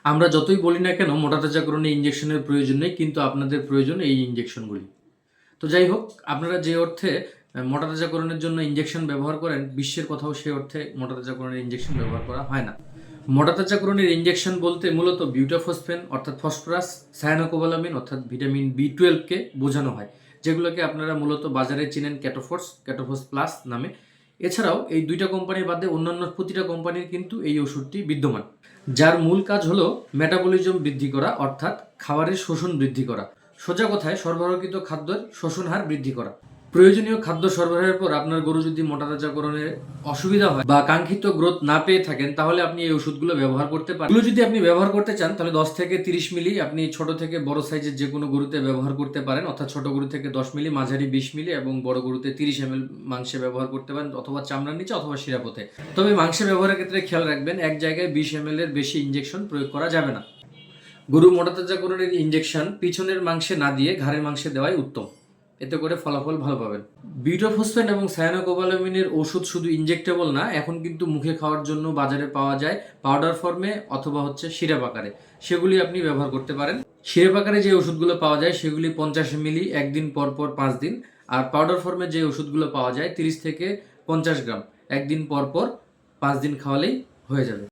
আমরা যতই বলি না কেন মোটা তাজাকরণে ইনজেকশনের প্রয়োজন নেই, কিন্তু আপনাদের প্রয়োজন এই ইনজেকশনগুলি। তো যাই হোক, আপনারা যে অর্থে মোটা তাজাকরণের জন্য ইনজেকশন ব্যবহার করেন, বিশ্বের কোথাও সেই অর্থে মোটা তাজাকরণের ইনজেকশন ব্যবহার করা হয় না। মোটা তাজাকরণের ইনজেকশন বলতে মূলত বিউটাফসফেন অর্থাৎ ফসফরাস, সায়ানোকোবালামিন অর্থাৎ ভিটামিন বি 12কে বোঝানো হয়, যেগুলোকে আপনারা মূলত বাজারে চিনেন ক্যাটোফোর্স প্লাস নামে। এছাড়াও এই দুইটা কোম্পানির বাদে অন্যান্য প্রতিটা কোম্পানির কিন্তু এই ওষুধটি বিদ্যমান, যার মূল কাজ হলো মেটাবলিজম বৃদ্ধি করা, অর্থাৎ খাবারের শোষণ বৃদ্ধি করা। সোজা কথায় সরবরাহকৃত খাদ্যের শোষণ হার বৃদ্ধি করা। প্রয়োজনীয় খাদ্য সরবরাহের পর আপনার গরু যদি মোটা তাজাকরণের অসুবিধা হয় বা কাঙ্ক্ষিত গ্রোথ না পেয়ে থাকেন, তাহলে আপনি এই ওষুধগুলো ব্যবহার করতে পারেন। এগুলো যদি আপনি ব্যবহার করতে চান, তাহলে 10 থেকে 30 মিলি আপনি ছোট থেকে বড় সাইজের যে কোনো গরুতে ব্যবহার করতে পারেন, অর্থাৎ ছোট গরু থেকে 10 মিলি, মাঝারি 20 মিলি এবং বড় গরুতে 30 ml মাংসে ব্যবহার করতে পারেন, অথবা চামড়ার নিচে অথবা শিরাপথে। তবে মাংসে ব্যবহারের ক্ষেত্রে খেয়াল রাখবেন, এক জায়গায় 20 ml এর বেশি ইনজেকশন প্রয়োগ করা যাবে না। গরু মোটা তাজাকরণের ইনজেকশন পিছনের মাংসে না দিয়ে ঘাড়ের মাংসে দেওয়াই উত্তম, এতে করে ফলাফল ভালো পাবেন। বিউটাফসফেন এবং সায়ানোকোবালামিনের ওষুধ শুধু ইনজেক্টেবল না, এখন কিন্তু মুখে খাওয়ার জন্য বাজারে পাওয়া যায় পাউডার ফর্মে অথবা সিরাপ আকারে, সেগুলি আপনি ব্যবহার করতে পারেন। সিরাপ আকারে যে ওষুধগুলো পাওয়া যায় সেগুলি 50 মিলি একদিন পর পর 5 দিন, আর পাউডার ফর্মে যে ওষুধগুলো পাওয়া যায় 30 থেকে 50 গ্রাম একদিন পর পর 5 দিন খাওয়ালেই হয়ে যাবে।